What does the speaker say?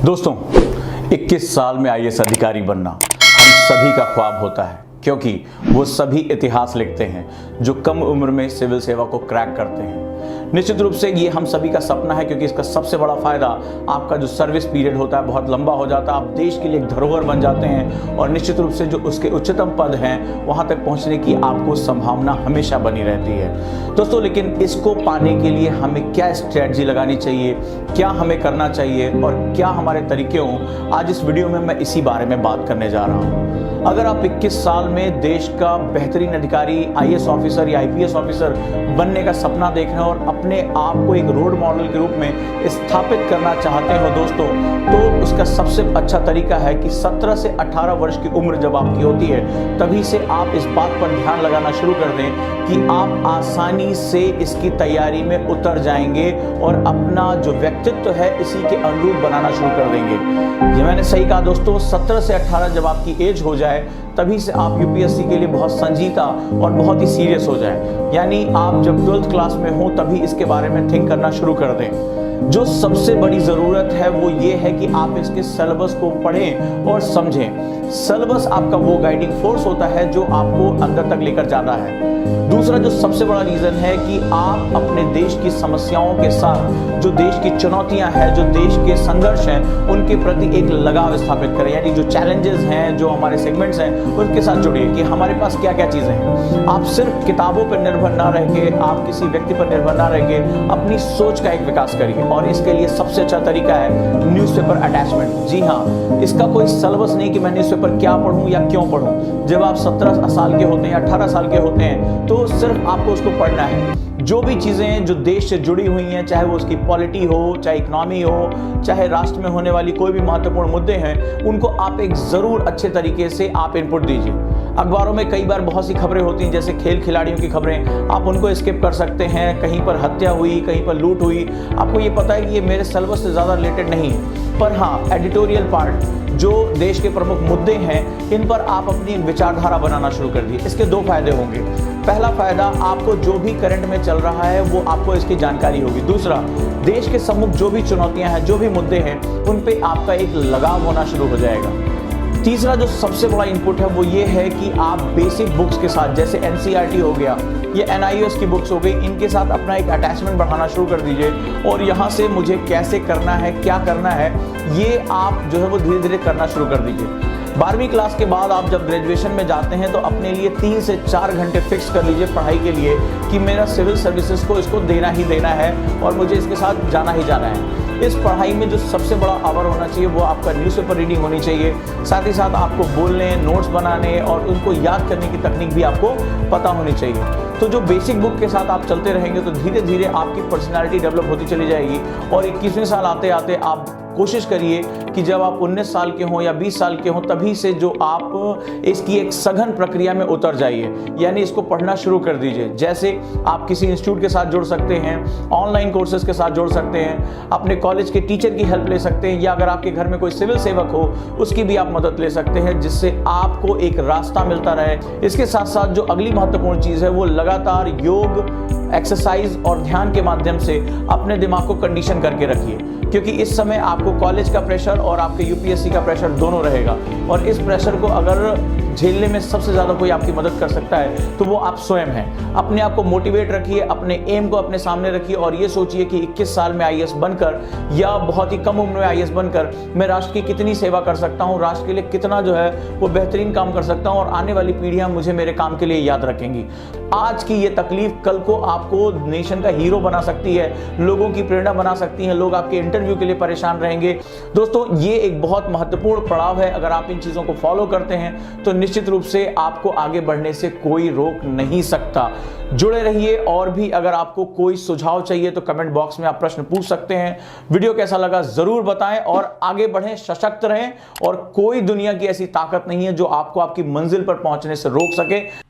दोस्तों 21 साल में आईएएस अधिकारी बनना हम सभी का ख्वाब होता है, क्योंकि वो सभी इतिहास लिखते हैं जो कम उम्र में सिविल सेवा को क्रैक करते हैं। निश्चित रूप से ये हम सभी का सपना है, क्योंकि इसका सबसे बड़ा फायदा आपका जो सर्विस पीरियड होता है बहुत लंबा हो जाता है। आप देश के लिए एक धरोहर बन जाते हैं और निश्चित रूप से जो उसके उच्चतम पद हैं वहां तक पहुंचने की आपको संभावना हमेशा बनी रहती है। दोस्तों, लेकिन इसको पाने के लिए हमें क्या स्ट्रेटजी लगानी चाहिए, क्या हमें करना चाहिए और क्या हमारे तरीके हों, आज इस वीडियो में मैं इसी बारे में बात करने जा रहा हूँ। अगर आप 21 साल में देश का बेहतरीन अधिकारी, आईएएस ऑफिसर या आईपीएस ऑफिसर बनने का सपना देख रहे हैं और अपने आप को एक रोल मॉडल के रूप में स्थापित करना चाहते हो दोस्तों, तो उसका सबसे अच्छा तरीका है कि 17 से 18 वर्ष की उम्र जब आपकी होती है तभी से आप इस बात पर ध्यान लगाना शुरू कर दें कि आप आसानी से इसकी तैयारी में उतर जाएंगे और अपना जो व्यक्तित्व है इसी के अनुरूप बनाना शुरू कर देंगे। ये मैंने सही कहा दोस्तों, 17 से 18 जब आपकी एज हो जाए तभी से आप यूपीएससी के लिए बहुत संजीदा और बहुत ही सीरियस हो जाए। यानी आप जब 12th क्लास में हो तभी इसके बारे में थिंक करना शुरू कर दें। जो सबसे बड़ी ज़रूरत है वो ये है कि आप इसके सिलेबस को पढ़ें और समझें। सिलेबस आपका वो गाइडिंग फोर्स होता है जो आपको अंदर तक लेकर जाता है। दूसरा जो सबसे बड़ा रीज़न है कि आप अपने देश की समस्याओं के साथ जो देश की चुनौतियां हैं, जो देश के संघर्ष हैं, उनके प्रति एक लगाव स्थापित करें। यानी जो चैलेंजेस हैं, जो हमारे सेगमेंट्स हैं, उनके साथ जुड़िए कि हमारे पास क्या क्या चीज़ें हैं। आप सिर्फ किताबों पर निर्भर ना रह के, आप किसी व्यक्ति पर निर्भर ना रह के अपनी सोच का एक विकास करिए। और इसके लिए सबसे अच्छा तरीका है न्यूज़पेपर अटैचमेंट। जी हाँ, इसका कोई सिलेबस नहीं कि मैं न्यूज़पेपर क्या पढ़ूं या क्यों पढ़ूं। जब आप 17 साल के होते हैं, 18 साल के होते हैं, तो सिर्फ आपको उसको पढ़ना है। जो भी चीज़ें जो देश से जुड़ी हुई हैं, चाहे वो उसकी पॉलिटी हो, चाहे इकोनॉमी हो, चाहे राष्ट्र में होने वाली कोई भी महत्वपूर्ण मुद्दे हैं, उनको आप एक ज़रूर अच्छे तरीके से आप इनपुट दीजिए। अखबारों में कई बार बहुत सी खबरें होती हैं, जैसे खेल खिलाड़ियों की खबरें, आप उनको स्किप कर सकते हैं। कहीं पर हत्या हुई, कहीं पर लूट हुई, आपको ये पता है कि ये मेरे सिलेबस से ज़्यादा रिलेटेड नहीं है। पर हाँ, एडिटोरियल पार्ट जो देश के प्रमुख मुद्दे हैं, इन पर आप अपनी विचारधारा बनाना शुरू कर दिए। इसके दो फायदे होंगे। पहला फायदा, आपको जो भी करंट में चल रहा है वो आपको इसकी जानकारी होगी। दूसरा, देश के सम्मुख जो भी चुनौतियां हैं, जो भी मुद्दे हैं, उन पे आपका एक लगाव होना शुरू हो जाएगा। तीसरा जो सबसे बड़ा इनपुट है वो ये है कि आप बेसिक बुक्स के साथ, जैसे एनसीईआरटी हो गया, ये एनआईओएस की बुक्स हो गई, इनके साथ अपना एक अटैचमेंट बढ़ाना शुरू कर दीजिए। और यहाँ से मुझे कैसे करना है, क्या करना है, ये आप जो है वो धीरे धीरे करना शुरू कर दीजिए। 12वीं क्लास के बाद आप जब ग्रेजुएशन में जाते हैं तो अपने लिए 3 से 4 घंटे फिक्स कर लीजिए पढ़ाई के लिए कि मेरा सिविल सर्विसेज को इसको देना ही देना है और मुझे इसके साथ जाना ही जाना है। इस पढ़ाई में जो सबसे बड़ा आवर होना चाहिए वो आपका न्यूज़पेपर रीडिंग होनी चाहिए। साथ ही साथ आपको बोलने, नोट्स बनाने और उनको याद करने की तकनीक भी आपको पता होनी चाहिए। तो जो बेसिक बुक के साथ आप चलते रहेंगे तो धीरे धीरे आपकी पर्सनालिटी डेवलप होती चली जाएगी। और 21वें साल आते आते आप कोशिश करिए कि जब आप 19 साल के हों या 20 साल के हों तभी से जो आप इसकी एक सघन प्रक्रिया में उतर जाइए। यानी इसको पढ़ना शुरू कर दीजिए। जैसे आप किसी इंस्टीट्यूट के साथ जुड़ सकते हैं, ऑनलाइन कोर्सेज के साथ जुड़ सकते हैं, अपने कॉलेज के टीचर की हेल्प ले सकते हैं, या अगर आपके घर में कोई सिविल सेवक हो उसकी भी आप मदद ले सकते हैं, जिससे आपको एक रास्ता मिलता रहे। इसके साथ साथ जो अगली महत्वपूर्ण चीज़ है वो लगातार योग, एक्सरसाइज और ध्यान के माध्यम से अपने दिमाग को कंडीशन करके रखिए, क्योंकि इस समय आपको कॉलेज का प्रेशर और आपके यूपीएससी का प्रेशर दोनों रहेगा। और इस प्रेशर को अगर झेलने में सबसे ज़्यादा कोई आपकी मदद कर सकता है तो वो आप स्वयं हैं। अपने आप को मोटिवेट रखिए, अपने एम को अपने सामने रखिए और ये सोचिए कि 21 साल में आईएएस बनकर या बहुत ही कम उम्र में आईएएस बनकर मैं राष्ट्र की कितनी सेवा कर सकता हूँ, राष्ट्र के लिए कितना जो है वो बेहतरीन काम कर सकता हूँ और आने वाली पीढ़ियाँ मुझे मेरे काम के लिए याद रखेंगी। आज की ये तकलीफ कल को आपको नेशन का हीरो बना सकती है, लोगों की प्रेरणा बना सकती है, लोग आपके इंटरव्यू के लिए परेशान रहेंगे। दोस्तों, ये एक बहुत महत्वपूर्ण पड़ाव है। अगर आप इन चीज़ों को फॉलो करते हैं तो निश्चित रूप से आपको आगे बढ़ने से कोई रोक नहीं सकता। जुड़े रहिए। और भी अगर आपको कोई सुझाव चाहिए तो कमेंट बॉक्स में आप प्रश्न पूछ सकते हैं। वीडियो कैसा लगा जरूर बताएं और आगे बढ़ें, सशक्त रहें। और कोई दुनिया की ऐसी ताकत नहीं है जो आपको आपकी मंजिल पर पहुंचने से रोक सके।